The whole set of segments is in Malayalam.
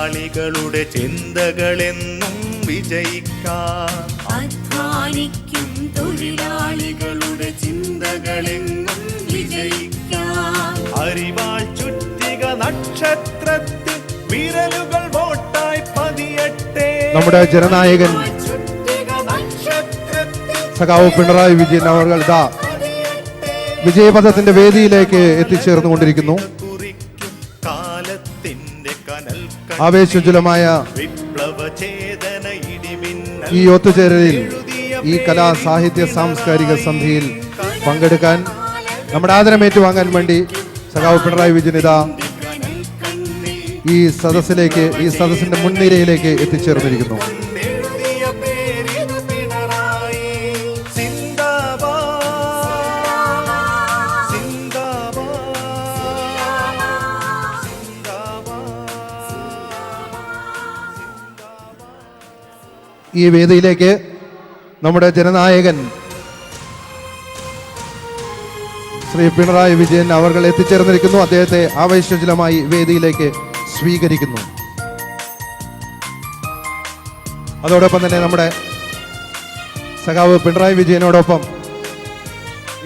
തൊഴിലാളികളുടെ ചിന്തകളെന്നും വിജയിക്കാൻ. അധ്വാനിക്കും തൊഴിലാളികളുടെ ചിന്തകളെന്നും വിജയിക്കാൻ. അരിവാൾ ചുറ്റിക നക്ഷത്രത്തിൽ വിരലുകൾ വോട്ടായി പതിയട്ടെ. നമ്മുടെ ജനനായകൻ സഖാവ് പിണറായി വിജയൻ അവർ വിജയപഥത്തിന്റെ വേദിയിലേക്ക് എത്തിച്ചേർന്നുകൊണ്ടിരിക്കുന്നു. ആവേശോജ്വലമായ ഈ ഒത്തുചേരലിൽ, ഈ കലാ സാഹിത്യ സാംസ്കാരിക സന്ധ്യയിൽ പങ്കെടുക്കാൻ, നമ്മുടെ ആദരം ഏറ്റുവാങ്ങാൻ വേണ്ടി സഖാവ് പിണറായി വിജയൻ ഈ സദസ്സിലേക്ക്, ഈ സദസ്സിന്റെ മുൻനിരയിലേക്ക് എത്തിച്ചേർന്നിരിക്കുന്നു. ഈ വേദിയിലേക്ക് നമ്മുടെ ജനനായകൻ ശ്രീ പിണറായി വിജയൻ അവർ എത്തിച്ചേർന്നിരിക്കുന്നു. അദ്ദേഹത്തെ ആവേശോജ്വലമായി വേദിയിലേക്ക് സ്വീകരിക്കുന്നു. അതോടൊപ്പം തന്നെ നമ്മുടെ സഖാവ് പിണറായി വിജയനോടൊപ്പം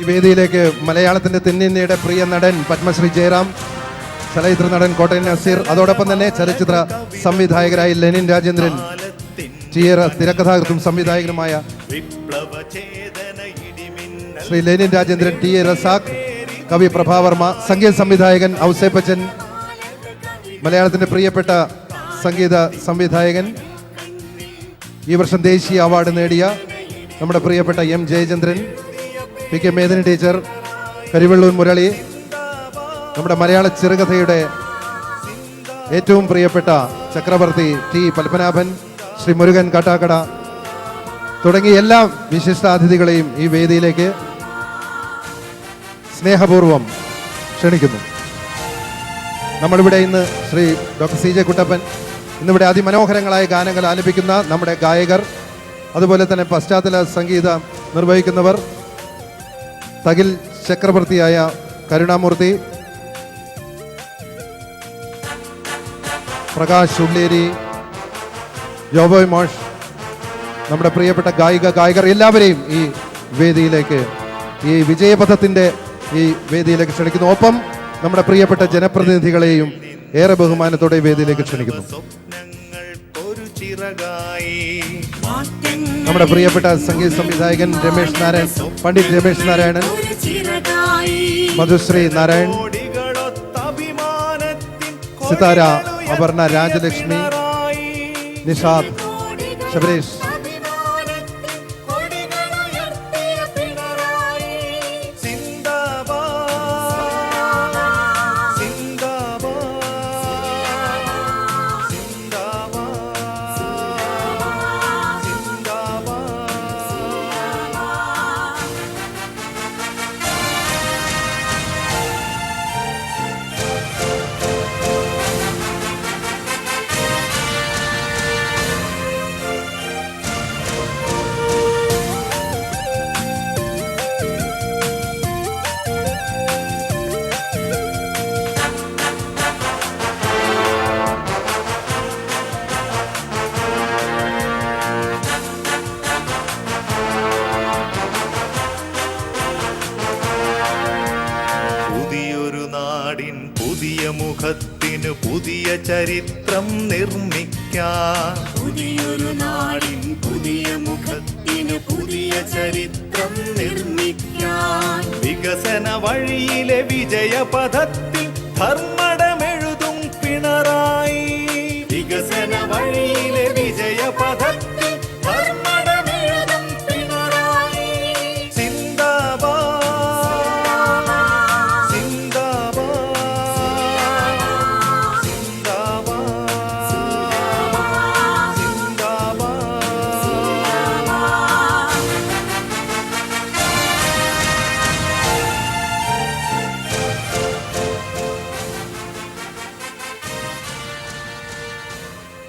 ഈ വേദിയിലേക്ക് മലയാളത്തിന്റെ തെന്നിന്ത്യയുടെ പ്രിയ നടൻ പത്മശ്രീ ജയറാം, ചലച്ചിത്ര നടൻ കോട്ടയം നസീർ, അതോടൊപ്പം തന്നെ ചലച്ചിത്ര സംവിധായകരായ ലെനിൻ രാജേന്ദ്രൻ, തിരക്കഥാകൃത്തും സംവിധായകനുമായ ശ്രീ ലെനിൻ രാജേന്ദ്രൻ, ടി എ റസാഖ്, കവി പ്രഭാവർമ്മ, സംഗീത സംവിധായകൻ ഔസേപ്പച്ചൻ, മലയാളത്തിന്റെ പ്രിയപ്പെട്ട സംഗീത സംവിധായകൻ, ഈ വർഷം ദേശീയ അവാർഡ് നേടിയ നമ്മുടെ പ്രിയപ്പെട്ട എം ജയചന്ദ്രൻ, പി കെ മേദിനി ടീച്ചർ, കരിവെള്ളൂർ മുരളി, നമ്മുടെ മലയാള ചെറുകഥയുടെ ഏറ്റവും പ്രിയപ്പെട്ട ചക്രവർത്തി ടി പത്മനാഭൻ, ശ്രീ മുരുകൻ കാട്ടാക്കട തുടങ്ങിയ എല്ലാ വിശിഷ്ടാതിഥികളെയും ഈ വേദിയിലേക്ക് സ്നേഹപൂർവം ക്ഷണിക്കുന്നു. നമ്മളിവിടെ ഇന്ന് Shri doctor C J Kuttappan, ഇന്നിവിടെ അതിമനോഹരങ്ങളായ ഗാനങ്ങൾ ആലപിക്കുന്ന നമ്മുടെ ഗായകർ, അതുപോലെ തന്നെ പശ്ചാത്തല സംഗീതം നിർവഹിക്കുന്നവർ, തകിൽ ചക്രവർത്തിയായ കരുണാമൂർത്തി, പ്രകാശ് ഉള്ളേരി, ജോബോയ് മോഷ്, നമ്മുടെ പ്രിയപ്പെട്ട ഗായകർ എല്ലാവരെയും ഈ വേദിയിലേക്ക്, ഈ വിജയപഥത്തിൻ്റെ ഈ വേദിയിലേക്ക് ക്ഷണിക്കുന്നു. ഒപ്പം നമ്മുടെ പ്രിയപ്പെട്ട ജനപ്രതിനിധികളെയും ഏറെ ബഹുമാനത്തോടെ ഈ വേദിയിലേക്ക് ക്ഷണിക്കുന്നു. നമ്മുടെ പ്രിയപ്പെട്ട സംഗീത സംവിധായകൻ രമേശ് നാരായൺ, പണ്ഡിറ്റ് രമേശ് നാരായണൻ, മധുശ്രീ നാരായൺ, സിതാര, അപർണ, രാജലക്ഷ്മി, നിഷാദ്, ശബരീഷ്, മുഖത്തിനു പുതിയ ചരിത്രം നിർമ്മിക്കാൻ. പുതിയൊരു നാടിൻ പുതിയ മുഖത്തിനു പുതിയ ചരിത്രം നിർമ്മിക്കാൻ. വികസന വഴിയിലെ വിജയപഥത്തിൽ ധർമ്മടമെഴുതും പിണറായി. വികസന വഴിയിലെ വിജയപഥത്തിൽ ധർമ്മടമെഴുതും പിണറായി.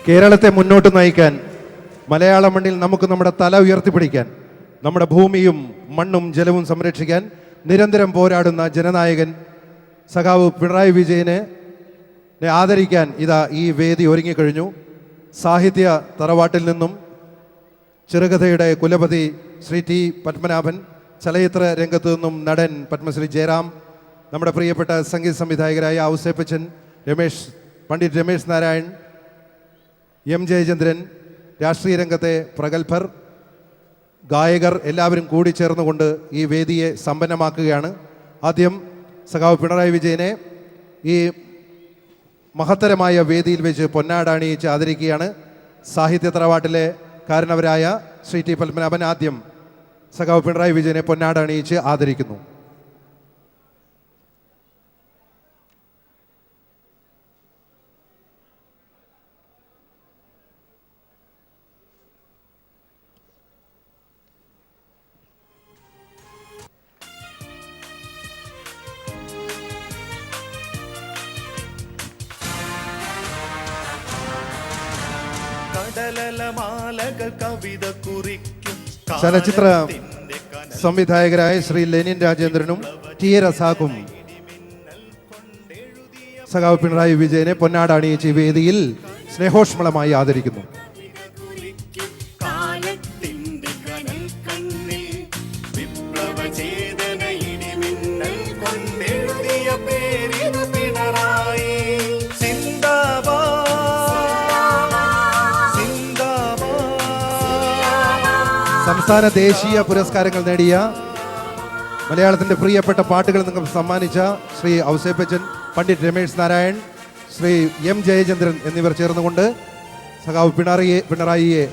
കേരളത്തെ മുന്നോട്ട് നയിക്കാൻ, മലയാള മണ്ണിൽ നമുക്ക് നമ്മുടെ തല ഉയർത്തിപ്പിടിക്കാൻ, നമ്മുടെ ഭൂമിയും മണ്ണും ജലവും സംരക്ഷിക്കാൻ നിരന്തരം പോരാടുന്ന ജനനായകൻ സഖാവ് പിണറായി വിജയന് ആദരിക്കാൻ ഇതാ ഈ വേദി ഒരുങ്ങിക്കഴിഞ്ഞു. സാഹിത്യ തറവാട്ടിൽ നിന്നും ചെറുകഥയുടെ കുലപതി ശ്രീ ടി പത്മനാഭൻ, ചലച്ചിത്ര രംഗത്തു നിന്നും നടൻ പത്മശ്രീ ജയറാം, നമ്മുടെ പ്രിയപ്പെട്ട സംഗീത സംവിധായകരായ ഔസേപ്പച്ചൻ, പണ്ഡിറ്റ് രമേശ് നാരായൺ, എം ജയചന്ദ്രൻ, രാഷ്ട്രീയ രംഗത്തെ പ്രഗത്ഭർ, ഗായകർ എല്ലാവരും കൂടി ചേർന്നുകൊണ്ട് ഈ വേദിയെ സമ്പന്നമാക്കുകയാണ്. ആദ്യം സഖാവ് പിണറായി വിജയനെ ഈ മഹത്തരമായ വേദിയിൽ വെച്ച് പൊന്നാടണിയിച്ച് ആദരിക്കുകയാണ്. സാഹിത്യ തറവാട്ടിലെ കാരണവരായ ശ്രീ ടി പത്മനാഭൻ ആദ്യം സഖാവ് പിണറായി വിജയനെ പൊന്നാടണിയിച്ച് ആദരിക്കുന്നു. ചലച്ചിത്ര സംവിധായകരായ ശ്രീ ലെനിൻ രാജേന്ദ്രനും ടി എ റസാഖും സഖാവ് പിണറായി വിജയനെ പൊന്നാടണിയിച്ച് വേദിയിൽ സ്നേഹോഷ്മളമായി ആദരിക്കുന്നു. സംസ്ഥാന ദേശീയ പുരസ്കാരങ്ങൾ നേടിയ മലയാളത്തിൻ്റെ പ്രിയപ്പെട്ട പാട്ടുകൾ നിങ്ങൾക്ക് സമ്മാനിച്ച ശ്രീ ഔസേപ്പച്ചൻ, പണ്ഡിറ്റ് രമേശ് നാരായൺ, ശ്രീ എം ജയചന്ദ്രൻ എന്നിവർ ചേർന്നുകൊണ്ട് സഖാവ് പിണറായിയെ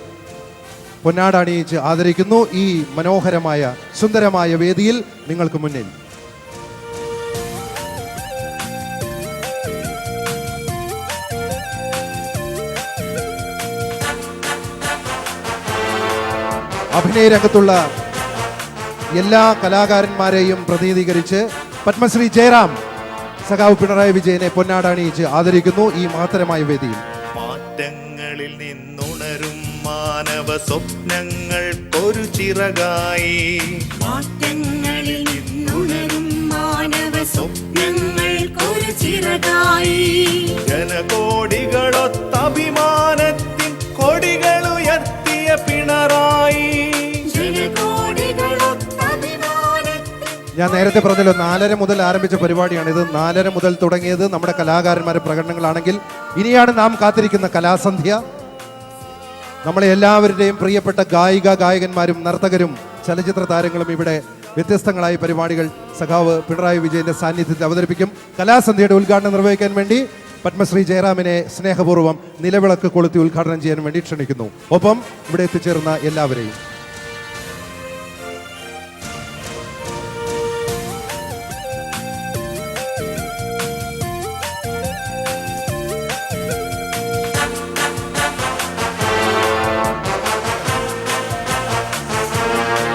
പൊന്നാടണിയിച്ച് ആദരിക്കുന്നു. ഈ മനോഹരമായ സുന്ദരമായ വേദിയിൽ നിങ്ങൾക്ക് മുന്നിൽ അഭിനയ രംഗത്തുള്ള എല്ലാ കലാകാരന്മാരെയും പ്രതിനിധീകരിച്ച് പത്മശ്രീ ജയറാം സഖാവ് പിണറായി വിജയനെ പൊന്നാടണിയിച്ച് ആദരിക്കുന്നു ഈ മഹത്തരമായ വേദിയിൽ. മാറ്റങ്ങളിൽ നിന്നുണരും മാനവ സ്വപ്നങ്ങൾക്കൊരു ചിറകായി, മാറ്റങ്ങളിൽ നിന്നുണരും മാനവ സ്വപ്നങ്ങൾക്കൊരു ചിറകായി, ജനകോടികളൊത്ത അഭിമാനത്തിൻ കൊടികളുയർത്തിയ പിണറായി. ഞാൻ നേരത്തെ പറഞ്ഞല്ലോ 4:30 മുതൽ ആരംഭിച്ച പരിപാടിയാണ് ഇത്. 4:30 മുതൽ തുടങ്ങിയത് നമ്മുടെ കലാകാരന്മാരുടെ പ്രകടനങ്ങളാണെങ്കിൽ ഇനിയാണ് നാം കാത്തിരിക്കുന്ന കലാസന്ധ്യ. നമ്മളെ എല്ലാവരുടെയും പ്രിയപ്പെട്ട ഗായകന്മാരും നർത്തകരും ചലച്ചിത്ര താരങ്ങളും ഇവിടെ വ്യത്യസ്തങ്ങളായ പരിപാടികൾ സഖാവ് പിണറായി വിജയന്റെ സാന്നിധ്യത്തിൽ അവതരിപ്പിക്കും. കലാസന്ധ്യയുടെ ഉദ്ഘാടനം നിർവഹിക്കാൻ വേണ്ടി പത്മശ്രീ ജയറാമിനെ സ്നേഹപൂർവ്വം നിലവിളക്ക് കൊളുത്തി ഉദ്ഘാടനം ചെയ്യാൻ വേണ്ടി ക്ഷണിക്കുന്നു. ഒപ്പം ഇവിടെ എത്തിച്ചേർന്ന എല്ലാവരെയും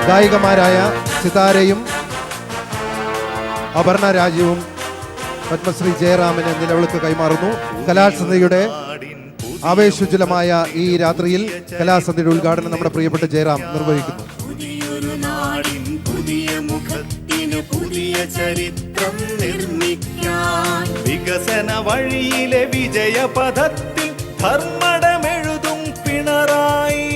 ഗായികമാരായ സിതാരയും അപർണ രാജുവും പത്മശ്രീ ജയറാമിന് നിലവിളക്ക് കൈമാറുന്നു. കലാസന്ധ്യയുടെ ആവേശോജ്വലമായ ഈ രാത്രിയിൽ കലാസന്ധ്യയുടെ ഉദ്ഘാടനം നമ്മുടെ പ്രിയപ്പെട്ട ജയറാം നിർവഹിക്കുന്നു. പുതിയൊരു നാടിൻ പുതിയ മുഖത്തിന് പുതിയ ചരിത്രം നിർമ്മിക്കാൻ, വികസന വഴിയിലെ വിജയപഥത്തിൽ ധർമ്മടമെഴുതും പിണറായി.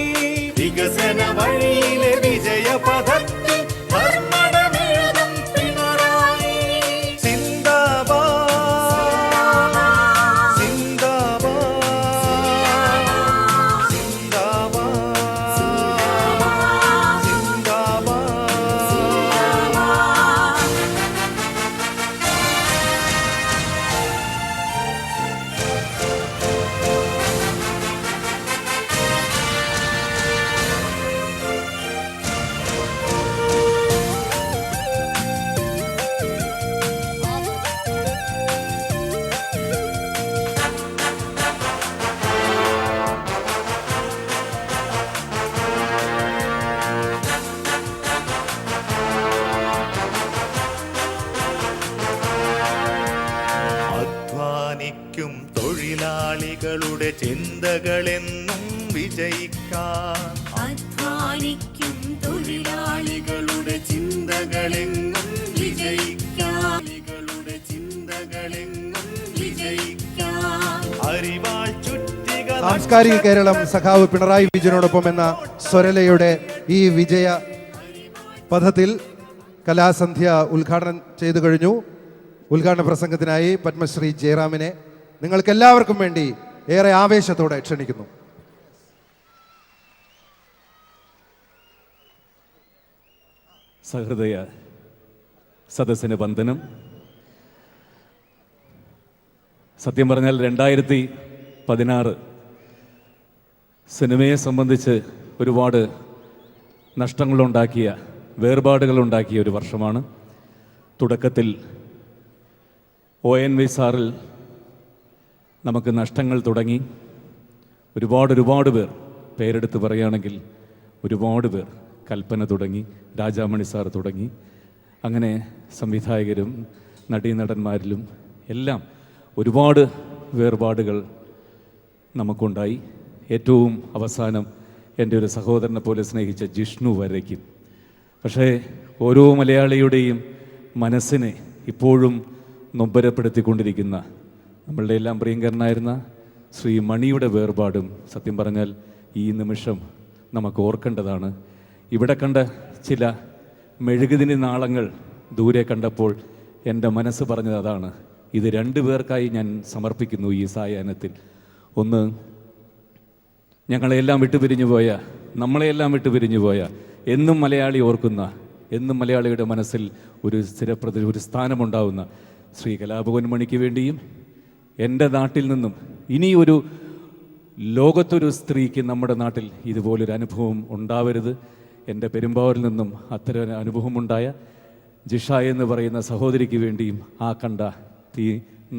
വികസന വഴിയിലെ വിജയപഥത്തിൽ ധർമ്മടമെഴുതും പിണറായി. സിന്ദാബാദ് സിന്ദാബാദ് സിന്ദാബാദ് സിന്ദാബാദ്. അധ്വാനിക്കും തൊഴിലാളികളുടെ ചിന്തകളെന്നും വിജയിക്കാൻ, അധ്വാനിക്കും തൊഴിലാളികളുടെ ചിന്തകളെങ്ങും വിജയിക്കാൻ, ചിന്തകളെങ്ങും വിജയിക്കാൻ, സാംസ്കാരിക കേരളം സഖാവ് പിണറായി വിജയനോടൊപ്പം എന്ന സ്വരലയുടെ ഈ വിജയ പഥത്തിൽ കലാസന്ധ്യ ഉദ്ഘാടനം ചെയ്തു കഴിഞ്ഞു. ഉദ്ഘാടന പ്രസംഗത്തിനായി പത്മശ്രീ ജയറാമിനെ നിങ്ങൾക്ക് എല്ലാവർക്കും വേണ്ടി ഏറെ ആവേശത്തോടെ ക്ഷണിക്കുന്നു. സഹൃദയ സദസ്സിന് വന്ദനം. സത്യം പറഞ്ഞാൽ 2016 സിനിമയെ സംബന്ധിച്ച് ഒരുപാട് നഷ്ടങ്ങളുണ്ടാക്കിയ, വേർപാടുകളുണ്ടാക്കിയ ഒരു വർഷമാണ്. തുടക്കത്തിൽ ONV സാറിൽ നമുക്ക് നഷ്ടങ്ങൾ തുടങ്ങി. ഒരുപാട് പേർ, പേരെടുത്ത് പറയുകയാണെങ്കിൽ ഒരുപാട് പേർ, കൽപ്പന തുടങ്ങി, രാജാമണി സാർ തുടങ്ങി, അങ്ങനെ സംവിധായകരും നടീനടന്മാരിലും എല്ലാം ഒരുപാട് വേർപാടുകൾ നമുക്കുണ്ടായി. ഏറ്റവും അവസാനം എൻ്റെ ഒരു സഹോദരനെ പോലെ സ്നേഹിച്ച ജിഷ്ണു വരയ്ക്കും. പക്ഷേ ഓരോ മലയാളിയുടെയും മനസ്സിനെ ഇപ്പോഴും നൊമ്പരപ്പെടുത്തിക്കൊണ്ടിരിക്കുന്ന നമ്മളുടെ എല്ലാം പ്രിയങ്കരനായിരുന്ന ശ്രീ മണിയുടെ വേർപാടും സത്യം പറഞ്ഞാൽ ഈ നിമിഷം നമുക്ക് ഓർക്കേണ്ടതാണ്. ഇവിടെ കണ്ട ചില മെഴുകുതിരി നാളങ്ങൾ ദൂരെ കണ്ടപ്പോൾ എൻ്റെ മനസ്സ് പറഞ്ഞത് അതാണ്. ഇത് 2 പേർക്കായി ഞാൻ സമർപ്പിക്കുന്നു ഈ സായാഹ്നത്തിൽ. ഒന്ന്, ഞങ്ങളെല്ലാം വിട്ടുപിരിഞ്ഞു പോയ, നമ്മളെല്ലാം വിട്ടുപിരിഞ്ഞു പോയ, എന്നും മലയാളി ഓർക്കുന്ന, എന്നും മലയാളിയുടെ മനസ്സിൽ ഒരു സ്ഥാനമുണ്ടാവുന്ന ശ്രീ കലാഭവൻ മണിക്ക് വേണ്ടിയും, എൻ്റെ നാട്ടിൽ നിന്നും ഇനിയൊരു ലോകത്തൊരു സ്ത്രീക്ക് നമ്മുടെ നാട്ടിൽ ഇതുപോലൊരു അനുഭവം ഉണ്ടാവരുത്, എൻ്റെ പെരുമ്പാവൂരിൽ നിന്നും അത്തരം അനുഭവമുണ്ടായ ജിഷ എന്ന് പറയുന്ന സഹോദരിക്ക് വേണ്ടിയും ആ കണ്ട തീ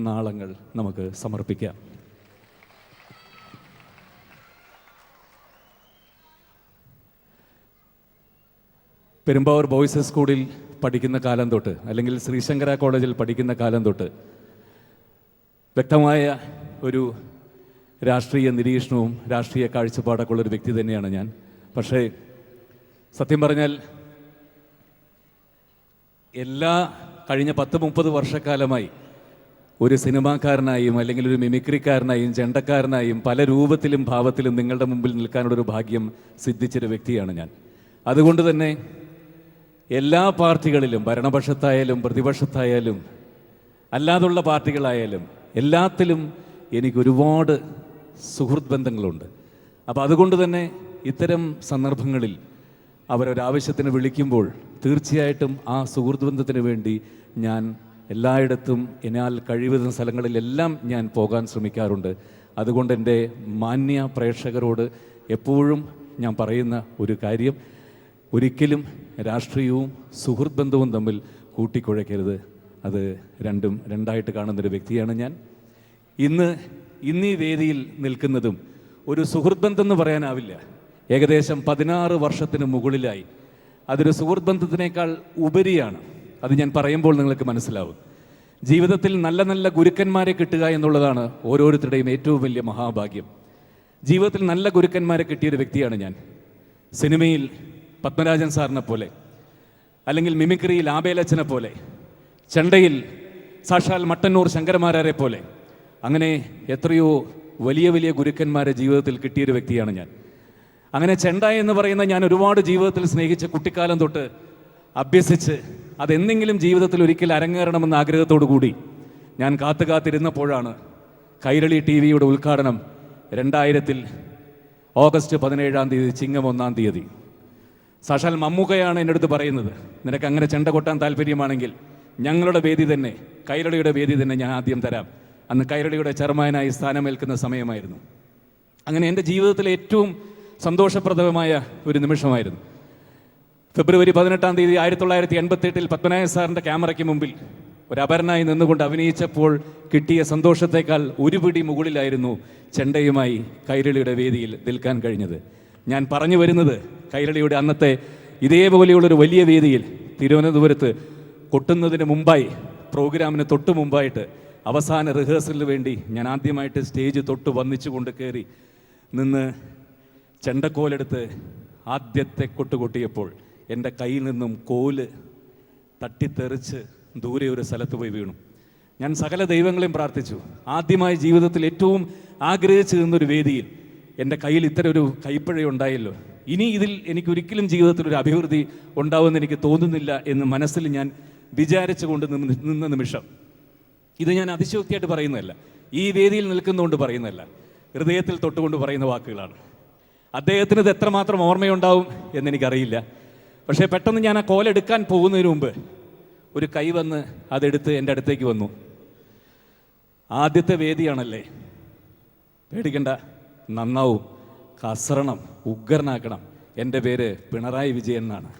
നാളങ്ങൾ നമുക്ക് സമർപ്പിക്കാം. പെരുമ്പാവൂർ ബോയ്സ് സ്കൂളിൽ പഠിക്കുന്ന കാലം തൊട്ട്, അല്ലെങ്കിൽ ശ്രീശങ്കര കോളേജിൽ പഠിക്കുന്ന കാലം തൊട്ട് വ്യക്തമായ ഒരു രാഷ്ട്രീയ നിരീക്ഷണവും രാഷ്ട്രീയ കാഴ്ചപ്പാടൊക്കെ ഉള്ളൊരു വ്യക്തി തന്നെയാണ് ഞാൻ. പക്ഷേ സത്യം പറഞ്ഞാൽ കഴിഞ്ഞ 10-30 വർഷക്കാലമായി ഒരു സിനിമാക്കാരനായും അല്ലെങ്കിൽ ഒരു മിമിക്രിക്കാരനായും ചെണ്ടക്കാരനായും പല രൂപത്തിലും ഭാവത്തിലും നിങ്ങളുടെ മുമ്പിൽ നിൽക്കാനുള്ളൊരു ഭാഗ്യം സിദ്ധിച്ചൊരു വ്യക്തിയാണ് ഞാൻ. അതുകൊണ്ട് തന്നെ എല്ലാ പാർട്ടികളിലും, ഭരണപക്ഷത്തായാലും പ്രതിപക്ഷത്തായാലും അല്ലാതുള്ള പാർട്ടികളായാലും എല്ലാത്തിലും എനിക്ക് ഒരുപാട് സുഹൃത്ത് ബന്ധങ്ങളുണ്ട്. അപ്പോൾ അതുകൊണ്ട് തന്നെ ഇത്തരം സന്ദർഭങ്ങളിൽ അവരൊരാവശ്യത്തിന് വിളിക്കുമ്പോൾ തീർച്ചയായിട്ടും ആ സുഹൃത്ത് ബന്ധത്തിന് വേണ്ടി ഞാൻ എല്ലായിടത്തും എന്നാൽ കഴിയുന്ന സ്ഥലങ്ങളിലെല്ലാം ഞാൻ പോകാൻ ശ്രമിക്കാറുണ്ട്. അതുകൊണ്ട് എൻ്റെ മാന്യ പ്രേക്ഷകരോട് എപ്പോഴും ഞാൻ പറയുന്ന ഒരു കാര്യം, ഒരിക്കലും രാഷ്ട്രീയവും സുഹൃത്ത് ബന്ധവും തമ്മിൽ കൂട്ടിക്കുഴയ്ക്കരുത്. അത് രണ്ടായിട്ട് കാണുന്നൊരു വ്യക്തിയാണ് ഞാൻ. ഇന്ന് ഈ വേദിയിൽ നിൽക്കുന്നതും ഒരു സുഹൃത്ത് ബന്ധം എന്ന് പറയാനാവില്ല. ഏകദേശം 16 വർഷത്തിന് മുകളിലായി. അതൊരു സുഹൃത്ത് ബന്ധത്തിനേക്കാൾ ഉപരിയാണ്. അത് ഞാൻ പറയുമ്പോൾ നിങ്ങൾക്ക് മനസ്സിലാവും. ജീവിതത്തിൽ നല്ല നല്ല ഗുരുക്കന്മാരെ കിട്ടുക എന്നുള്ളതാണ് ഓരോരുത്തരുടെയും ഏറ്റവും വലിയ മഹാഭാഗ്യം. ജീവിതത്തിൽ നല്ല ഗുരുക്കന്മാരെ കിട്ടിയൊരു വ്യക്തിയാണ് ഞാൻ. സിനിമയിൽ പത്മരാജൻ സാറിനെ പോലെ, അല്ലെങ്കിൽ മിമിക്രിയിൽ ആബേലച്ചനെ പോലെ, ചെണ്ടയിൽ സാക്ഷാൽ മട്ടന്നൂർ ശങ്കരമാരാരെ പോലെ, അങ്ങനെ എത്രയോ വലിയ വലിയ ഗുരുക്കന്മാരെ ജീവിതത്തിൽ കിട്ടിയൊരു വ്യക്തിയാണ് ഞാൻ. അങ്ങനെ ചെണ്ട എന്ന് പറയുന്ന ഞാൻ ഒരുപാട് ജീവിതത്തിൽ സ്നേഹിച്ച് കുട്ടിക്കാലം തൊട്ട് അഭ്യസിച്ച് അതെന്തെങ്കിലും ജീവിതത്തിൽ ഒരിക്കൽ അരങ്ങേറണമെന്ന ആഗ്രഹത്തോടു കൂടി ഞാൻ കാത്തിരുന്നപ്പോഴാണ് കൈരളി TV-യുടെ ഉദ്ഘാടനം 2000 ഓഗസ്റ്റ് 17 ചിങ്ങം 1 സാക്ഷാൽ മമ്മൂക്കയാണ് എൻ്റെ അടുത്ത് പറയുന്നത്, നിനക്ക് അങ്ങനെ ചെണ്ട കൊട്ടാൻ താല്പര്യമാണെങ്കിൽ ഞങ്ങളുടെ വേദി തന്നെ, കൈരളിയുടെ വേദി തന്നെ ഞാൻ ആദ്യം തരാം. അന്ന് കൈരളിയുടെ ചെയർമാനായി സ്ഥാനമേൽക്കുന്ന സമയമായിരുന്നു. അങ്ങനെ എൻ്റെ ജീവിതത്തിലെ ഏറ്റവും സന്തോഷപ്രദമായ ഒരു നിമിഷമായിരുന്നു. ഫെബ്രുവരി 18 1988 പത്മനാഭൻ സാറിൻ്റെ ക്യാമറയ്ക്ക് മുമ്പിൽ ഒരു അപരനായി നിന്നുകൊണ്ട് അഭിനയിച്ചപ്പോൾ കിട്ടിയ സന്തോഷത്തേക്കാൾ ഒരു പിടി മുകളിലായിരുന്നു ചെണ്ടയുമായി കൈരളിയുടെ വേദിയിൽ നിൽക്കാൻ കഴിഞ്ഞത്. ഞാൻ പറഞ്ഞു വരുന്നത്, കൈരളിയുടെ അന്നത്തെ ഇതേപോലെയുള്ളൊരു വലിയ വേദിയിൽ തിരുവനന്തപുരത്ത് കൊട്ടുന്നതിന് മുമ്പായി, പ്രോഗ്രാമിന് തൊട്ട് മുമ്പായിട്ട് അവസാന റിഹേഴ്സലിന് വേണ്ടി ഞാൻ ആദ്യമായിട്ട് സ്റ്റേജ് തൊട്ട് വന്നിച്ചുകൊണ്ട് കയറി നിന്ന് ചെണ്ടക്കോലെടുത്ത് ആദ്യത്തെ കൊട്ടുകൊട്ടിയപ്പോൾ എൻ്റെ കയ്യിൽ നിന്നും കോല് തട്ടിത്തെറിച്ച് ദൂരെ ഒരു സ്ഥലത്ത് പോയി വീണു. ഞാൻ സകല ദൈവങ്ങളെയും പ്രാർത്ഥിച്ചു. ആദ്യമായി ജീവിതത്തിൽ ഏറ്റവും ആഗ്രഹിച്ചു നിന്നൊരു വേദിയിൽ എൻ്റെ കയ്യിൽ ഇത്തരം ഒരു കൈപ്പഴയുണ്ടായല്ലോ, ഇനി ഇതിൽ എനിക്കൊരിക്കലും ജീവിതത്തിൽ ഒരു അഭിവൃദ്ധി ഉണ്ടാവുമെന്ന് എനിക്ക് തോന്നുന്നില്ല എന്ന് മനസ്സിൽ ഞാൻ വിചാരിച്ചുകൊണ്ട് നിന്ന നിമിഷം, ഇത് ഞാൻ അതിശയോക്തിയായിട്ട് പറയുന്നതല്ല, ഈ വേദിയിൽ നിൽക്കുന്നതുകൊണ്ട് പറയുന്നതല്ല, ഹൃദയത്തിൽ തൊട്ടുകൊണ്ട് പറയുന്ന വാക്കുകളാണ്. അദ്ദേഹത്തിന് ഇത് എത്രമാത്രം ഓർമ്മയുണ്ടാവും എന്നെനിക്കറിയില്ല. പക്ഷേ പെട്ടെന്ന് ഞാൻ ആ കോലെടുക്കാൻ പോകുന്നതിന് മുമ്പ് ഒരു കൈ വന്ന് അതെടുത്ത് എൻ്റെ അടുത്തേക്ക് വന്നു. ആദ്യത്തെ വേദിയാണല്ലേ, പേടിക്കണ്ട, നന്നാവും, കസറണം, ഉഗ്രനാക്കണം, എൻ്റെ പേര് പിണറായി വിജയൻ എന്നാണ്.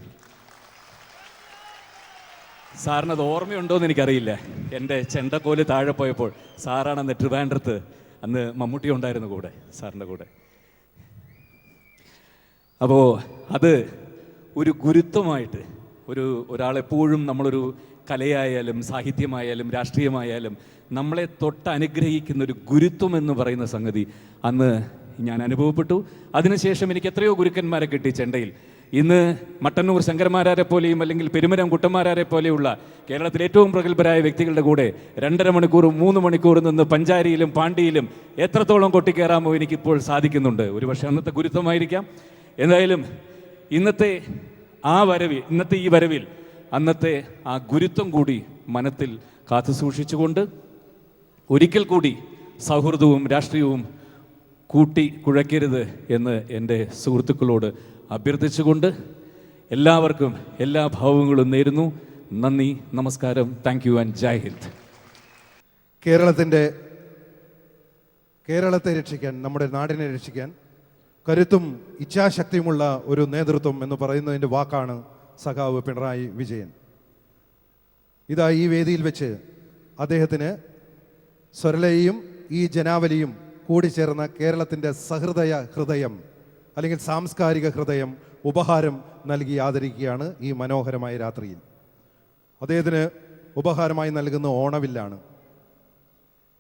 സാറിനത് ഓർമ്മയുണ്ടോയെന്ന് എനിക്കറിയില്ല. എൻ്റെ ചെണ്ടക്കോല് താഴെ പോയപ്പോൾ സാറാണെന്ന് ട്രിവാൻഡ്രത്ത് അന്ന് മമ്മൂട്ടി ഉണ്ടായിരുന്നു കൂടെ, സാറിൻ്റെ കൂടെ. അപ്പോൾ അത് ഒരു ഗുരുത്വമായിട്ട് ഒരാളെപ്പോഴും നമ്മളൊരു കലയായാലും സാഹിത്യമായാലും രാഷ്ട്രീയമായാലും നമ്മളെ തൊട്ട് അനുഗ്രഹിക്കുന്ന ഒരു ഗുരുത്വം എന്ന് പറയുന്ന സംഗതി അന്ന് ഞാൻ അനുഭവപ്പെട്ടു. അതിനുശേഷം എനിക്ക് എത്രയോ ഗുരുക്കന്മാരെ കിട്ടി ചെണ്ടയിൽ. ഇന്ന് മട്ടന്നൂർ ശങ്കരമാരാരെ പോലെയും അല്ലെങ്കിൽ പെരുമരം കുട്ടന്മാരാരെ പോലെയുള്ള കേരളത്തിലെ ഏറ്റവും പ്രഗത്ഭരായ വ്യക്തികളുടെ കൂടെ 2.5 മണിക്കൂറും 3 മണിക്കൂറും നിന്ന് പഞ്ചാരിയിലും പാണ്ടിയിലും എത്രത്തോളം കൊട്ടിക്കയറാമോ എനിക്കിപ്പോൾ സാധിക്കുന്നുണ്ട്. ഒരുപക്ഷെ അന്നത്തെ ഗുരുത്വമായിരിക്കാം. എന്തായാലും ഇന്നത്തെ ഈ വരവിൽ അന്നത്തെ ആ ഗുരുത്വം കൂടി മനത്തിൽ കാത്തു സൂക്ഷിച്ചുകൊണ്ട് ഒരിക്കൽ കൂടി സൗഹൃദവും രാഷ്ട്രീയവും കൂട്ടി കുഴയ്ക്കരുത് എന്ന് എൻ്റെ സുഹൃത്തുക്കളോട് അഭ്യർത്ഥിച്ചുകൊണ്ട് എല്ലാവർക്കും എല്ലാ ഭാവങ്ങളും നേരുന്നു. നന്ദി, നമസ്കാരം, താങ്ക് യു ആൻഡ് ജയ് ഹിന്ദ്. കേരളത്തെ രക്ഷിക്കാൻ, നമ്മുടെ നാടിനെ രക്ഷിക്കാൻ കരുത്തും ഇച്ഛാശക്തിയുമുള്ള ഒരു നേതൃത്വം എന്ന് പറയുന്നതിൻ്റെ വാക്കാണ് സഖാവ് പിണറായി വിജയൻ. ഇതാ ഈ വേദിയിൽ വെച്ച് അദ്ദേഹത്തിന് സ്വരലയും ഈ ജനാവലിയും കൂടിച്ചേർന്ന കേരളത്തിൻ്റെ സഹൃദയ ഹൃദയം അല്ലെങ്കിൽ സാംസ്കാരിക ഹൃദയം ഉപഹാരം നൽകി ആദരിക്കുകയാണ് ഈ മനോഹരമായ രാത്രിയിൽ. അദ്ദേഹത്തിന് ഉപഹാരമായി നൽകുന്ന ഓണവില്ലാണ്.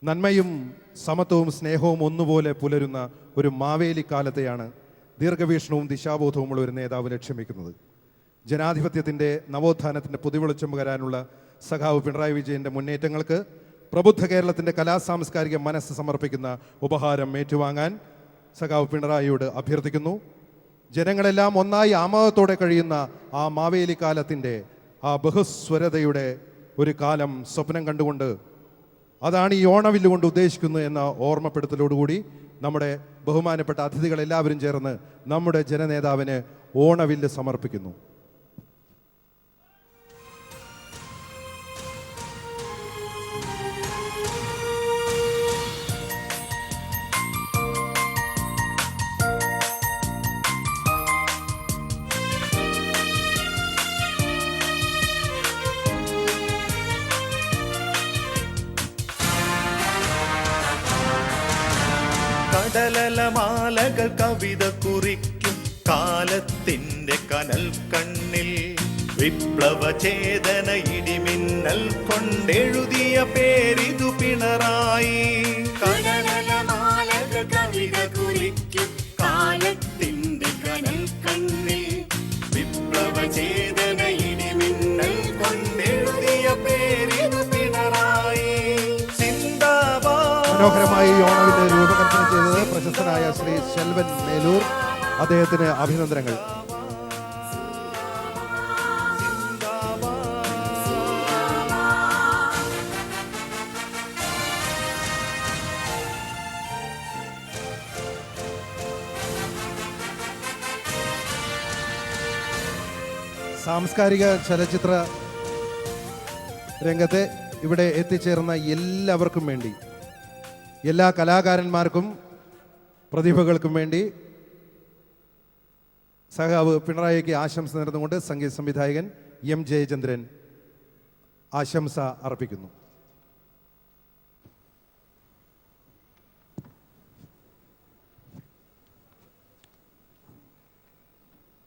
നന്മയും സമത്വവും സ്നേഹവും ഒന്നുപോലെ പുലരുന്ന ഒരു മാവേലി കാലത്തെയാണ് ദീർഘവീക്ഷണവും ദിശാബോധവുമുള്ള ഒരു നേതാവ് ലക്ഷ്യം വയ്ക്കുന്നത്. ജനാധിപത്യത്തിൻ്റെ നവോത്ഥാനത്തിൻ്റെ പുതുവെളിച്ചം പകരാനുള്ള സഖാവ് പിണറായി വിജയൻ്റെ മുന്നേറ്റങ്ങൾക്ക് പ്രബുദ്ധ കേരളത്തിൻ്റെ കലാസാംസ്കാരിക മനസ്സ് സമർപ്പിക്കുന്ന ഉപഹാരം ഏറ്റുവാങ്ങാൻ സഖാവ് പിണറായിയോട് അഭ്യർത്ഥിക്കുന്നു. ജനങ്ങളെല്ലാം ഒന്നായി ആമോദത്തോടെ കഴിയുന്ന ആ മാവേലി കാലത്തിൻ്റെ ആ ബഹുസ്വരതയുടെ ഒരു കാലം സ്വപ്നം കണ്ടുകൊണ്ട് അതാണ് ഈ ഓണവില്ല് കൊണ്ട് ഉദ്ദേശിക്കുന്നത് എന്ന ഓർമ്മപ്പെടുത്തലോടുകൂടി നമ്മുടെ ബഹുമാനപ്പെട്ട അതിഥികളെല്ലാവരും ചേർന്ന് നമ്മുടെ ജനനേതാവിന് ഓണവില്ല് സമർപ്പിക്കുന്നു. കടലലമാലകൾ കവിത കുറിക്കും കാലത്തിന്റെ കനൽ കണ്ണിൽ വിപ്ലവ ചേതന ഇടിമിന്നൽ കൊണ്ടെഴുതിയ പേരിതു പിണറായി. കടലലമാലകൾ കവിത കുറിക്കും കാലത്തിന്റെ കനൽ കണ്ണിൽ വിപ്ലവ ചേതന ഇടിമിന്നൽ കൊണ്ടെഴുതിയ പേരിതു പിണറായി. മനോഹരമായി ഈ ഓണവില്ല് രൂപകൽപ്പന ചെയ്തത് പ്രശസ്തനായ ശ്രീ ശെൽവൻ മേലൂർ. അദ്ദേഹത്തിന് അഭിനന്ദനങ്ങൾ. സാംസ്കാരിക ചലച്ചിത്ര രംഗത്തെ ഇവിടെ എത്തിച്ചേർന്ന എല്ലാവർക്കും വേണ്ടി, എല്ലാ കലാകാരന്മാർക്കും പ്രതിഭകൾക്കും വേണ്ടി സഖാവ് പിണറായിക്ക് ആശംസ നേർന്നുകൊണ്ട് സംഗീത സംവിധായകൻ എം ജയചന്ദ്രൻ ആശംസ അർപ്പിക്കുന്നു.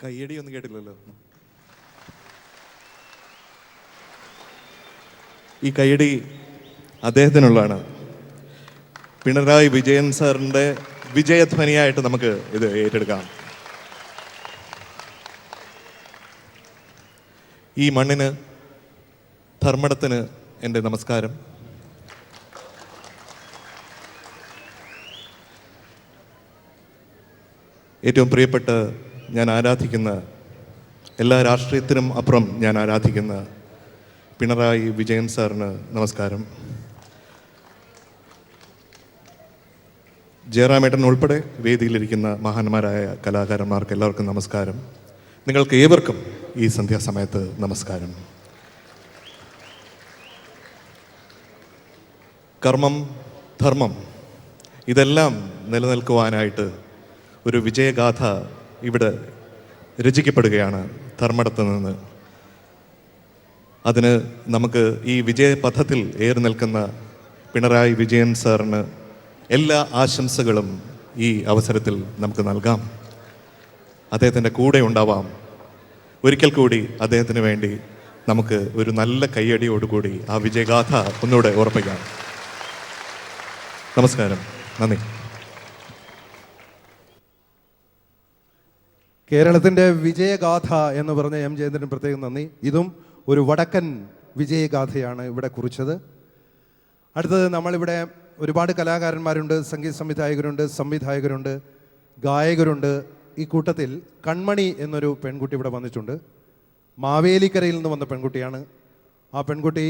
കയ്യടി ഒന്നും കേട്ടില്ലല്ലോ. ഈ കയ്യടി അദ്ദേഹത്തിനുള്ളതാണ്. പിണറായി വിജയൻ സാറിൻ്റെ വിജയധ്വനിയായിട്ട് നമുക്ക് ഇത് ഏറ്റെടുക്കാം. ഈ മണ്ണിന്, ധർമ്മടത്തിന് എൻ്റെ നമസ്കാരം. ഏറ്റവും പ്രിയപ്പെട്ട ഞാൻ ആരാധിക്കുന്ന, എല്ലാ രാഷ്ട്രീയത്തിനും അപ്പുറം ഞാൻ ആരാധിക്കുന്ന പിണറായി വിജയൻ സാറിന് നമസ്കാരം. ജയറാമേട്ടൻ ഉൾപ്പെടെ വേദിയിലിരിക്കുന്ന മഹാന്മാരായ കലാകാരന്മാർക്ക് എല്ലാവർക്കും നമസ്കാരം. നിങ്ങൾക്ക് ഏവർക്കും ഈ സന്ധ്യാസമയത്ത് നമസ്കാരം. കർമ്മം, ധർമ്മം ഇതെല്ലാം നിലനിൽക്കുവാനായിട്ട് ഒരു വിജയഗാഥ ഇവിടെ രചിക്കപ്പെടുകയാണ് ധർമ്മടത്ത് നിന്ന്. അതിന് നമുക്ക് ഈ വിജയപഥത്തിൽ ഏറി നിൽക്കുന്ന പിണറായി വിജയൻ സാറിന് എല്ലാ ആശംസകളും ഈ അവസരത്തിൽ നമുക്ക് നൽകാം. അദ്ദേഹത്തിൻ്റെ കൂടെ ഉണ്ടാവാം. ഒരിക്കൽ കൂടി അദ്ദേഹത്തിന് വേണ്ടി നമുക്ക് ഒരു നല്ല കയ്യടിയോടുകൂടി ആ വിജയഗാഥ ഒന്നുകൂടെ ഓർപ്പിക്കാം. നമസ്കാരം, നന്ദി. കേരളത്തിൻ്റെ വിജയഗാഥ എന്ന് പറഞ്ഞ എം ജയചന്ദ്രൻ പ്രത്യേകം നന്ദി. ഇതും ഒരു വടക്കൻ വിജയഗാഥയാണ് ഇവിടെ കുറിച്ചത്. അടുത്തത് നമ്മളിവിടെ ഒരുപാട് കലാകാരന്മാരുണ്ട്, സംഗീത സംവിധായകരുണ്ട്, ഗായകരുണ്ട്. ഈ കൂട്ടത്തിൽ കൺമണി എന്നൊരു പെൺകുട്ടി ഇവിടെ വന്നിട്ടുണ്ട്. മാവേലിക്കരയിൽ നിന്ന് വന്ന പെൺകുട്ടിയാണ്. ആ പെൺകുട്ടി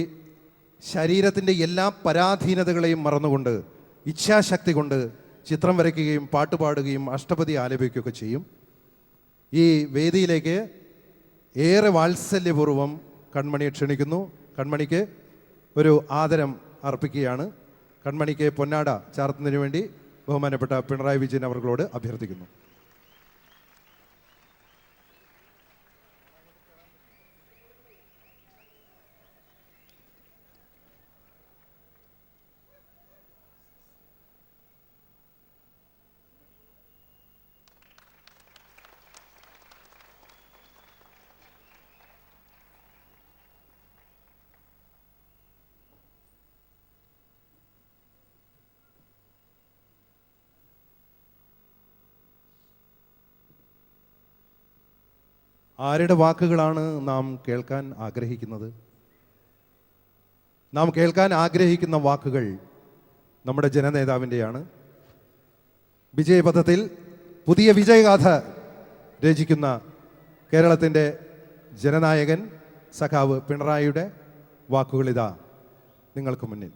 ശരീരത്തിൻ്റെ എല്ലാ പരാധീനതകളെയും മറന്നുകൊണ്ട് ഇച്ഛാശക്തി കൊണ്ട് ചിത്രം വരയ്ക്കുകയും പാട്ടുപാടുകയും അഷ്ടപതി ആലപിക്കുകയൊക്കെ ചെയ്യും. ഈ വേദിയിലേക്ക് ഏറെ വാത്സല്യപൂർവ്വം കൺമണിയെ ക്ഷണിക്കുന്നു. കൺമണിക്ക് ഒരു ആദരം അർപ്പിക്കുകയാണ്. കൺമണിക്ക് പൊന്നാട ചാർത്തുന്നതിന് വേണ്ടി ബഹുമാനപ്പെട്ട പിണറായി വിജയൻ അവர்களോട് അഭ്യർത്ഥിക്കുന്നു. ആരുടെ വാക്കുകളാണ് നാം കേൾക്കാൻ ആഗ്രഹിക്കുന്നത്? നാം കേൾക്കാൻ ആഗ്രഹിക്കുന്ന വാക്കുകൾ നമ്മുടെ ജനനേതാവിൻ്റെയാണ്. വിജയപഥത്തിൽ പുതിയ വിജയഗാഥ രചിക്കുന്ന കേരളത്തിൻ്റെ ജനനായകൻ സഖാവ് പിണറായിയുടെ വാക്കുകളിതാ നിങ്ങൾക്ക് മുന്നിൽ.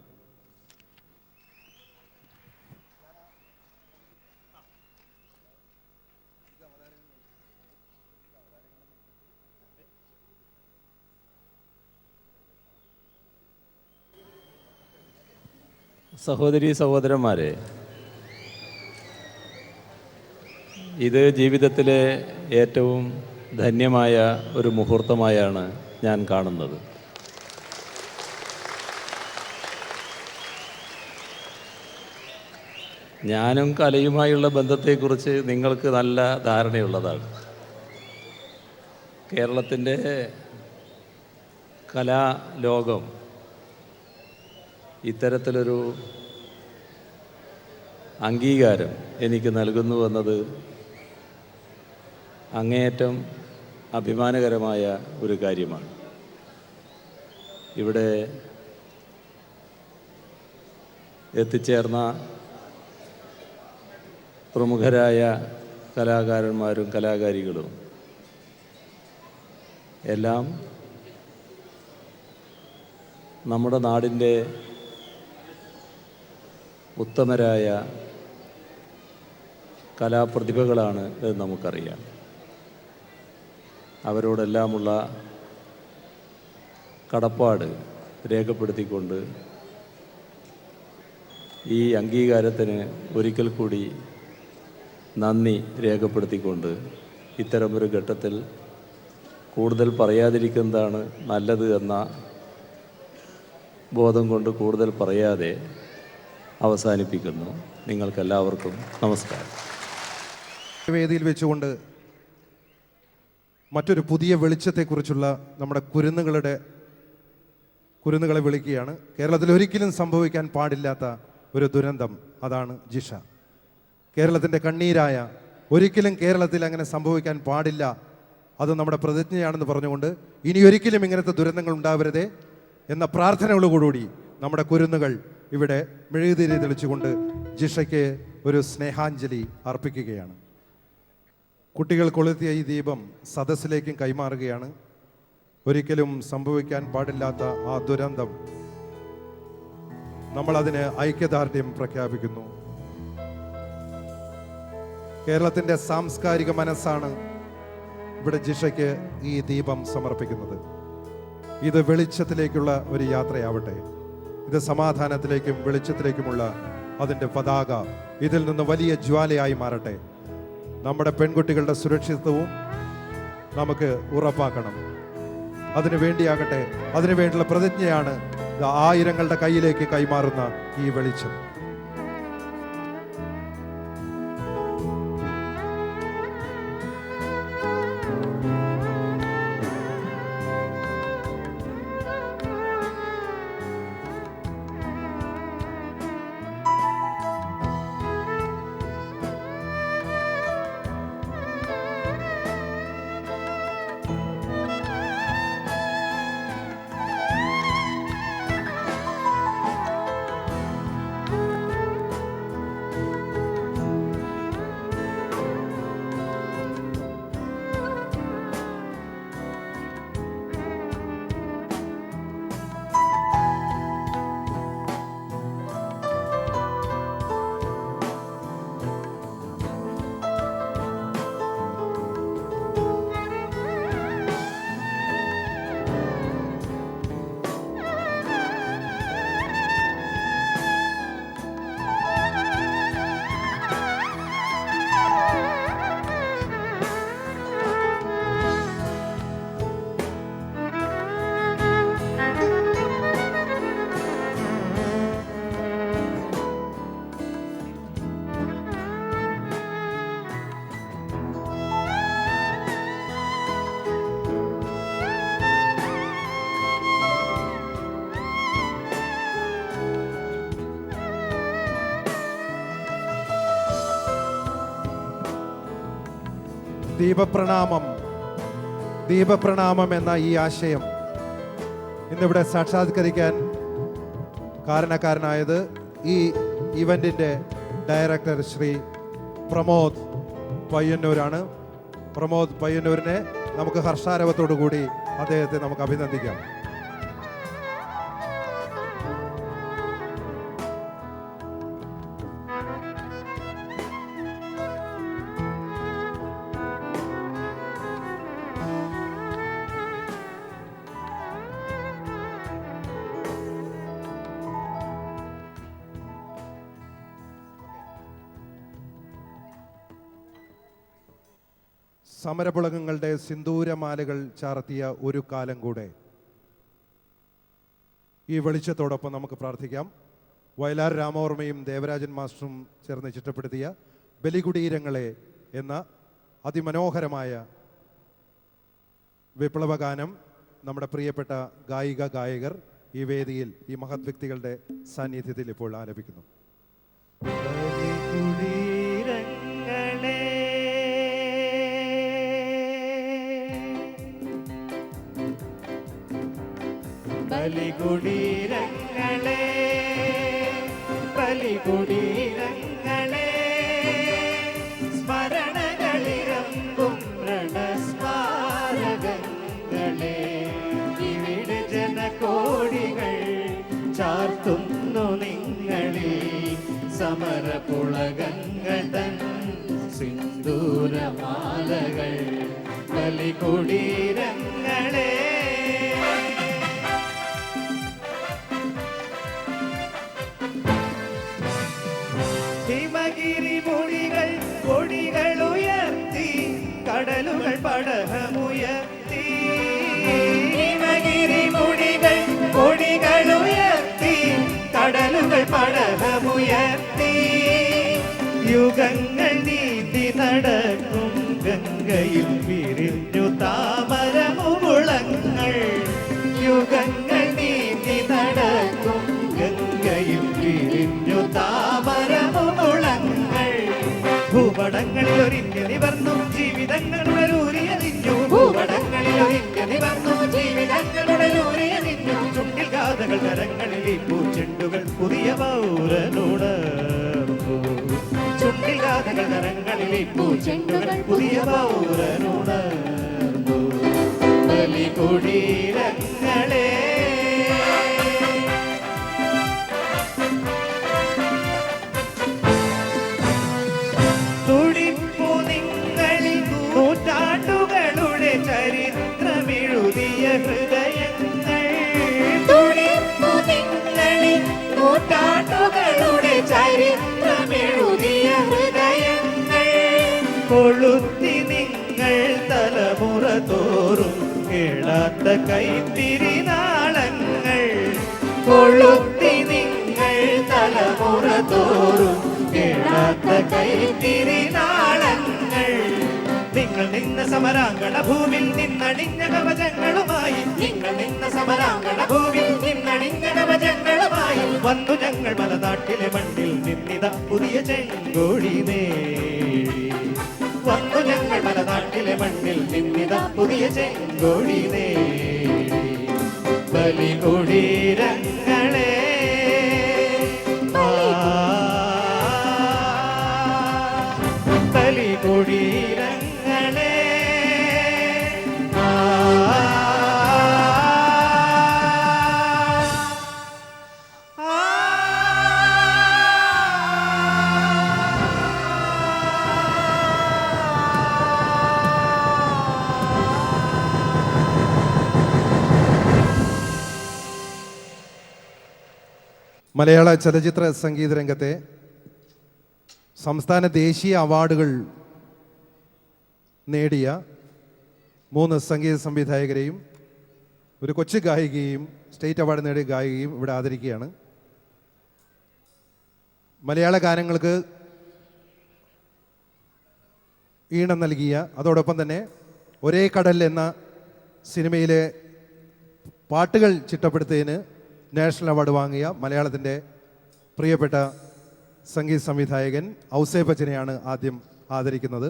സഹോദരീ സഹോദരന്മാരെ, ഇത് ജീവിതത്തിലെ ഏറ്റവും ധന്യമായ ഒരു മുഹൂർത്തമായാണ് ഞാൻ കാണുന്നത്. ഞാനും കലയുമായുള്ള ബന്ധത്തെക്കുറിച്ച് നിങ്ങൾക്ക് നല്ല ധാരണയുള്ളതാണ്. കേരളത്തിൻ്റെ കലാലോകം ഇത്തരത്തിലൊരു അംഗീകാരം എനിക്ക് നൽകുന്നുവെന്നത് അങ്ങേയറ്റം അഭിമാനകരമായ ഒരു കാര്യമാണ്. ഇവിടെ എത്തിച്ചേർന്ന പ്രമുഖരായ കലാകാരന്മാരും കലാകാരികളും എല്ലാം നമ്മുടെ നാടിൻ്റെ ഉത്തമരായ കലാപ്രതിഭകളാണ് എന്ന് നമുക്കറിയാം. അവരോടെല്ലാമുള്ള കടപ്പാട് രേഖപ്പെടുത്തിക്കൊണ്ട് ഈ അംഗീകാരത്തിന് ഒരിക്കൽ കൂടി നന്ദി രേഖപ്പെടുത്തിക്കൊണ്ട് ഇത്തരമൊരു ഘട്ടത്തിൽ കൂടുതൽ പറയാതിരിക്കുന്നതാണ് നല്ലത് എന്ന ബോധം കൊണ്ട് കൂടുതൽ പറയാതെ അവസാനിപ്പിക്കുന്നു. നിങ്ങൾക്കെല്ലാവർക്കും നമസ്കാരം. വേദിയിൽ വെച്ചുകൊണ്ട് മറ്റൊരു പുതിയ വെളിച്ചത്തെക്കുറിച്ചുള്ള നമ്മുടെ കുരുന്നുകളെ വിളിക്കുകയാണ്. കേരളത്തിൽ ഒരിക്കലും സംഭവിക്കാൻ പാടില്ലാത്ത ഒരു ദുരന്തം, അതാണ് ജിഷ. കേരളത്തിൻ്റെ കണ്ണീരായ, ഒരിക്കലും കേരളത്തിൽ അങ്ങനെ സംഭവിക്കാൻ പാടില്ല, അത് നമ്മുടെ പ്രതിജ്ഞയാണെന്ന് പറഞ്ഞുകൊണ്ട് ഇനി ഒരിക്കലും ഇങ്ങനത്തെ ദുരന്തങ്ങൾ ഉണ്ടാവരുതേ എന്ന പ്രാർത്ഥനകളോടുകൂടി നമ്മുടെ കുരുന്നുകൾ ഇവിടെ മെഴുകുതിരി തെളിച്ചുകൊണ്ട് ജിഷയ്ക്ക് ഒരു സ്നേഹാഞ്ജലി അർപ്പിക്കുകയാണ്. കുട്ടികൾ കൊളുത്തിയ ഈ ദീപം സദസ്സിലേക്കും കൈമാറുകയാണ്. ഒരിക്കലും സംഭവിക്കാൻ പാടില്ലാത്ത ആ ദുരന്തം നമ്മളതിന് ഐക്യദാർഢ്യം പ്രഖ്യാപിക്കുന്നു. കേരളത്തിൻ്റെ സാംസ്കാരിക മനസ്സാണ് ഇവിടെ ജിഷയ്ക്ക് ഈ ദീപം സമർപ്പിക്കുന്നത്. ഇത് വെളിച്ചത്തിലേക്കുള്ള ഒരു യാത്രയാവട്ടെ. ഇത് സമാധാനത്തിലേക്കും വെളിച്ചത്തിലേക്കുമുള്ള അതിൻ്റെ പതാക ഇതിൽ നിന്ന് വലിയ ജ്വാലയായി മാറട്ടെ. നമ്മുടെ പെൺകുട്ടികളുടെ സുരക്ഷിതത്വവും നമുക്ക് ഉറപ്പാക്കണം. അതിനു വേണ്ടിയാകട്ടെ, അതിനു വേണ്ടിയുള്ള പ്രതിജ്ഞയാണ് ആയിരങ്ങളുടെ കയ്യിലേക്ക് കൈമാറുന്ന ഈ വെളിച്ചം. ദീപപ്രണാമം എന്ന ഈ ആശയം ഇന്നിവിടെ സാക്ഷാത്കരിക്കാൻ കാരണക്കാരനായത് ഈ ഇവന്റിന്റെ ഡയറക്ടർ ശ്രീ പ്രമോദ് പയ്യന്നൂരാണ്. പ്രമോദ് പയ്യന്നൂരിനെ നമുക്ക് ഹർഷാരവത്തോടു കൂടി അദ്ദേഹത്തെ നമുക്ക് അഭിനന്ദിക്കാം. സമരപുളകങ്ങളുടെ സിന്ദൂരമാലകൾ ചാർത്തിയ ഒരു കാലം കൂടെ ഈ വെളിച്ചത്തോടൊപ്പം നമുക്ക് പ്രാർത്ഥിക്കാം. വയലാർ രാമവർമ്മയും ദേവരാജൻ മാസ്റ്ററും ചേർന്ന് ചിട്ടപ്പെടുത്തിയ ബലികുടീരങ്ങളെ എന്ന അതിമനോഹരമായ വിപ്ലവഗാനം നമ്മുടെ പ്രിയപ്പെട്ട ഗായകർ ഈ വേദിയിൽ ഈ മഹത് വ്യക്തികളുടെ സാന്നിധ്യത്തിൽ ഇപ്പോൾ ആലപിക്കുന്നു. ബലികുടീരങ്ങളെ ബലികുടീരങ്ങളെ സ്മരണകളിരമ്പും രണസ്മാരകങ്ങളെ ഇവിടെ ജനകോടികൾ ചാർത്തുന്നു നിങ്ങളിൽ സമരപുളകങ്ങൾ തൻ സിന്ദൂരമാലകൾ. ബലികുടീരങ്ങളെ ഹിമഗിരിമുടികൾ കൊടികൾ ഉയർത്തി കടലുകൾ പടഹമുയർത്തി. ഹിമഗിരിമുടികൾ കൊടികൾ ഉയർത്തി കടലുകൾ പടഹമുയർത്തി. യുഗങ്ങൾ നീന്തി നടക്കും ഗംഗയിൽ വിരിഞ്ഞു താമരമുകുളങ്ങൾ. യുഗങ്ങൾ നീന്തി നടക്കും ഗംഗയിൽ വിരിഞ്ഞു താമരമുകുളങ്ങൾ. ഭൂപടങ്ങളിൽ ഒരിഞ്ഞു നിവർന്നു ജീവിതങ്ങളുടെ ഊരിയതിഞ്ഞു. ഭൂപടങ്ങളിൽ ഒരിഞ്ഞു നിവർന്നു ജീവിതങ്ങളുടെ ഊരിയതിഞ്ഞു. ചുണ്ടിൽ ഗാഥകൾ കരങ്ങളിൽ ഈ പൂച്ചെണ്ടുകൾ പുതിയ പൗരനോട്. ചുണ്ടിൽ ഗാഥകൾ കരങ്ങളിൽ ഈ പൂച്ച ചെണ്ടുകൾ പുതിയ പൗരനുണർന്നു ബലികുടീരങ്ങളെ തുടിപ്പു നിങ്ങളിൽ നൂറ്റാണ്ടുകളുടെ ചരിത്രമെഴുതിയ ഹൃദയങ്ങൾ തുടിപ്പു നിങ്ങളിൽ നൂറ്റാണ്ടുകളുടെ ചരിത്രമെഴുതിയ ഹൃദയങ്ങൾ കൊളുത്തി നിങ്ങൾ തലമുറ തോറും കേളാത്ത കൈത്തിരിനാളങ്ങൾ കൊളുത്തി നിങ്ങൾ തലമുറ തോറും കേളാത്ത കൈത്തിരിനാളങ്ങൾ നിങ്ങൾ നിന്ന സമരാങ്കണ ഭൂമിൽ നിന്നണിഞ്ഞ കവചങ്ങളുമായി നിങ്ങൾ നിന്ന സമരാങ്കണ ഭൂമിൽ നിന്നണിഞ്ഞ കവചങ്ങളുമായി വന്നു ഞങ്ങൾ മലനാട്ടിലെ മണ്ണിൽ നിന്നിത പുതിയ ചെങ്കോടി നേടി വന്നു ഞങ്ങൾ മലനാട്ടിലെ മണ്ണിൽ നിന്നിത പുതിയ ചെങ്കോടി നേടി ബലികുടീരങ്ങളെ ബലികുടീരങ്ങളെ മലയാള ചലച്ചിത്ര സംഗീത രംഗത്തെ സംസ്ഥാന ദേശീയ അവാർഡുകൾ നേടിയ 3 സംഗീത സംവിധായകരെയും ഒരു കൊച്ചു ഗായികയും സ്റ്റേറ്റ് അവാർഡ് നേടിയ ഗായികയും ഇവിടെ ആദരിക്കുകയാണ്. മലയാള ഗാനങ്ങൾക്ക് ഈണം നൽകിയ, അതോടൊപ്പം തന്നെ ഒരേ കടൽ എന്ന സിനിമയിലെ പാട്ടുകൾ ചിട്ടപ്പെടുത്തിയതിന് നാഷണൽ അവാർഡ് വാങ്ങിയ മലയാളത്തിൻ്റെ പ്രിയപ്പെട്ട സംഗീത സംവിധായകൻ ഔസേപ്പച്ചനെയാണ് ആദ്യം ആദരിക്കുന്നത്.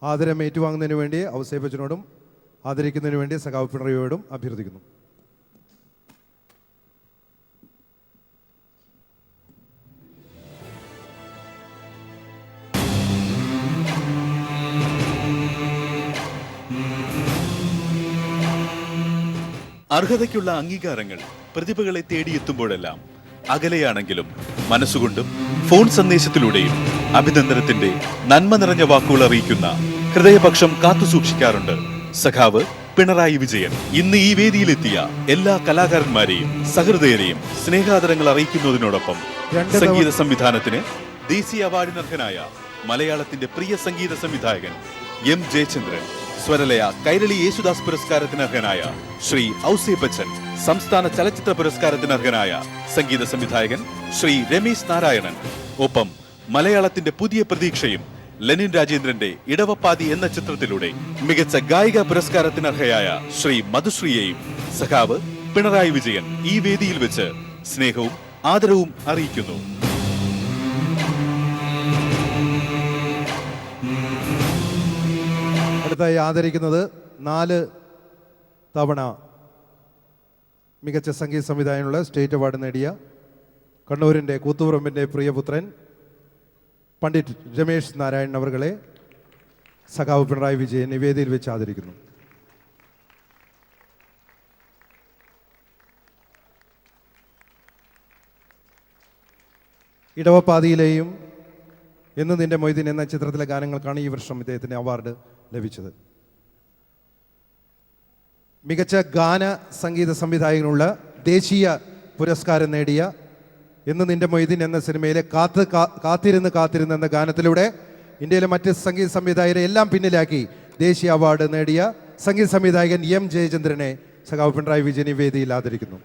ആദരം ഏറ്റുവാങ്ങുന്നതിന് വേണ്ടി ഔസേപ്പച്ചനോടും ആദരിക്കുന്നതിന് വേണ്ടി സഖാവ് പിണറായിയോടും അഭ്യർത്ഥിക്കുന്നു. അർഹതയ്ക്കുള്ള അംഗീകാരങ്ങൾ പ്രതിഭകളെ തേടിയെത്തുമ്പോഴെല്ലാം അകലെയാണെങ്കിലും മനസ്സുകൊണ്ടും ഫോൺ സന്ദേശത്തിലൂടെയും അഭിനന്ദനത്തിന്റെ നന്മ നിറഞ്ഞ വാക്കുകൾ അറിയിക്കുന്ന ഹൃദയപക്ഷം കാത്തുസൂക്ഷിക്കാറുണ്ട് സഖാവ് പിണറായി വിജയൻ. ഇന്ന് ഈ വേദിയിലെത്തിയ എല്ലാ കലാകാരന്മാരെയും സഹൃദയരെയും സ്നേഹാദരങ്ങൾ അറിയിക്കുന്നതിനോടൊപ്പം സംഗീത സംവിധാനത്തിന് ദേശീയ അവാർഡിനർഹനായ മലയാളത്തിന്റെ പ്രിയ സംഗീത സംവിധായകൻ എം ജയചന്ദ്രൻ, സ്വരലയ കൈരളി യേശുദാസ് പുരസ്കാരത്തിന് അർഹനായ ശ്രീ ഔസേപ്പച്ചൻ, സംസ്ഥാന ചലച്ചിത്ര പുരസ്കാരത്തിന് അർഹനായ സംഗീത സംവിധായകൻ ശ്രീ രമേശ് നാരായണൻ, ഒപ്പം മലയാളത്തിന്റെ പുതിയ പ്രതീക്ഷയും ലെനിൻ രാജേന്ദ്രന്റെ ഇടവപ്പാതി എന്ന ചിത്രത്തിലൂടെ മികച്ച ഗായിക പുരസ്കാരത്തിന് അർഹയായ ശ്രീ മധുശ്രീയെയും സഖാവ് പിണറായി വിജയൻ ഈ വേദിയിൽ വെച്ച് സ്നേഹവും ആദരവും അറിയിക്കുന്നു. അടുത്തായി ആദരിക്കുന്നത് 4 തവണ മികച്ച സംഗീത സംവിധായകനുള്ള സ്റ്റേറ്റ് അവാർഡ് നേടിയ കണ്ണൂരിൻ്റെ കൂത്തുപറമ്പിൻ്റെ പ്രിയപുത്രൻ പണ്ഡിറ്റ് രമേശ് നാരായണൻ അവർകളെ സഖാവ് പിണറായി വിജയൻ വേദിയിൽ വെച്ച് ആദരിക്കുന്നു. ഇടവപ്പാതിയിലെയും എന്ന് നിന്റെ മൊയ്തീൻ എന്ന ചിത്രത്തിലെ ഗാനങ്ങൾക്കാണ് ഈ വർഷം ഇദ്ദേഹത്തിന് അവാർഡ് ലഭിച്ചത്. മികച്ച ഗാന സംഗീത സംവിധായകനുള്ള ദേശീയ പുരസ്കാരം നേടിയ എന്ന് നിന്റെ മൊയ്തീൻ എന്ന സിനിമയിലെ കാത്തിരുന്ന് എന്ന ഗാനത്തിലൂടെ ഇന്ത്യയിലെ മറ്റ് സംഗീത സംവിധായകരെ എല്ലാം പിന്നിലാക്കി ദേശീയ അവാർഡ് നേടിയ സംഗീത സംവിധായകൻ എം ജയചന്ദ്രനെ സഖാവ് പിണറായി വിജയൻ വേദിയിൽ ആദരിക്കുന്നു.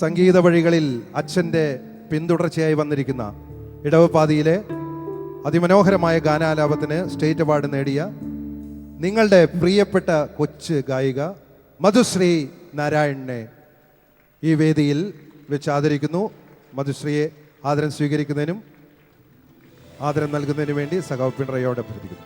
സംഗീത വഴികളിൽ അച്ഛൻ്റെ പിന്തുടർച്ചയായി വന്നിരിക്കുന്ന ഇടവപ്പാതിയിലെ അതിമനോഹരമായ ഗാനാലാപത്തിന് സ്റ്റേറ്റ് അവാർഡ് നേടിയ നിങ്ങളുടെ പ്രിയപ്പെട്ട കൊച്ചു ഗായിക മധുശ്രീ നാരായണനെ ഈ വേദിയിൽ വെച്ച് ആദരിക്കുന്നു. മധുശ്രീയെ ആദരം സ്വീകരിക്കുന്നതിനും ആദരം നൽകുന്നതിനു വേണ്ടി സഖാവ് പിണറായിയോട് അഭ്യർത്ഥിക്കുന്നു.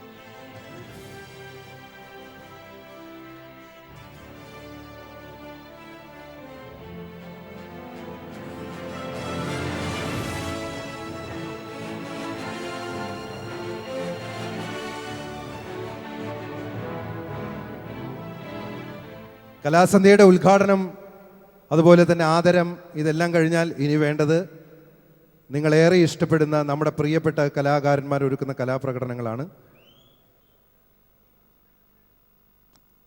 കലാസന്ധ്യയുടെ ഉദ്ഘാടനം അതുപോലെ തന്നെ ആദരം ഇതെല്ലാം കഴിഞ്ഞാൽ ഇനി വേണ്ടത് നിങ്ങളേറെ ഇഷ്ടപ്പെടുന്ന നമ്മുടെ പ്രിയപ്പെട്ട കലാകാരന്മാർ ഒരുക്കുന്ന കലാപ്രകടനങ്ങളാണ്.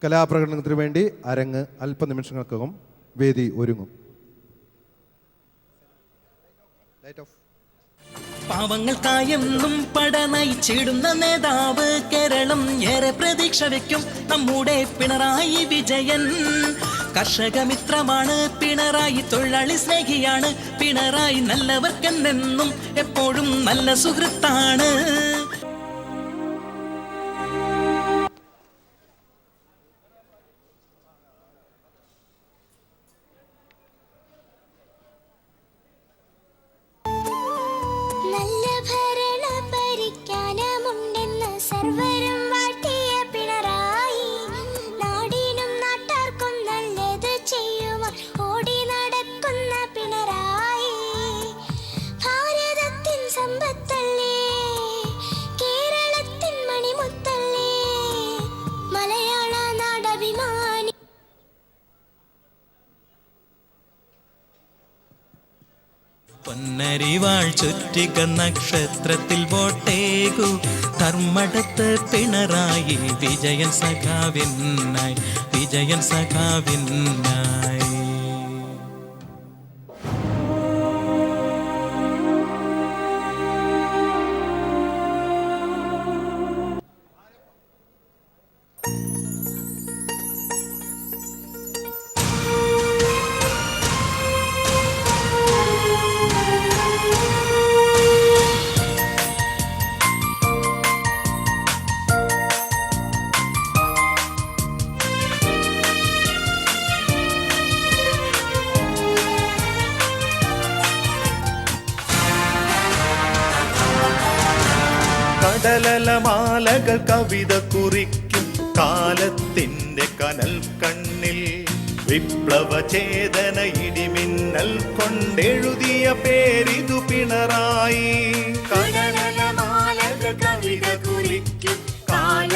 കലാപ്രകടനത്തിന് വേണ്ടി അരങ്ങ് അല്പനിമിഷങ്ങൾക്കകം വേദി ഒരുങ്ങും. പാവങ്ങൾക്കായെന്നും പട നയിച്ചിടുന്ന നേതാവ് കേരളം ഏറെ പ്രതീക്ഷ വയ്ക്കും നമ്മുടെ പിണറായി വിജയൻ. കർഷക മിത്രമാണ് പിണറായി, തൊഴിലാളി സ്നേഹിയാണ് പിണറായി, നല്ലവർക്കെന്നെന്നും എപ്പോഴും നല്ല സുഹൃത്താണ്. സർവരും വാഴ്ത്തിയ പിണറായി, നാടിനും നാട്ടാർക്കും നല്ലത് ചെയ്യുവാൻ ഓടി നടക്കുന്ന പിണറായി. ഭാരതത്തിൻ സമ്പത്തല്ലേ, കേരളത്തിൻ മണിമുത്തല്ലേ, മലയാള നാടഭിമാനി. പൊന്നരിവാൾ ചുറ്റിക നക്ഷത്രത്തിൽ വോട്ടേകു, ധർമ്മടത്ത് പിണറായി വിജയൻ സഖാവിനായി, വിജയൻ സഖാവിനായി. കടലമാലകൾ കവിത കുറിക്കും കാലത്തിന്റെ കനൽ കണ്ണിൽ, വിപ്ലവ ചേതന ഇടിമിന്നൽ കൊണ്ടെഴുതിയ പേരിതു പിണറായി. കടലമാലകൾ കവിത കുറിക്കും കാല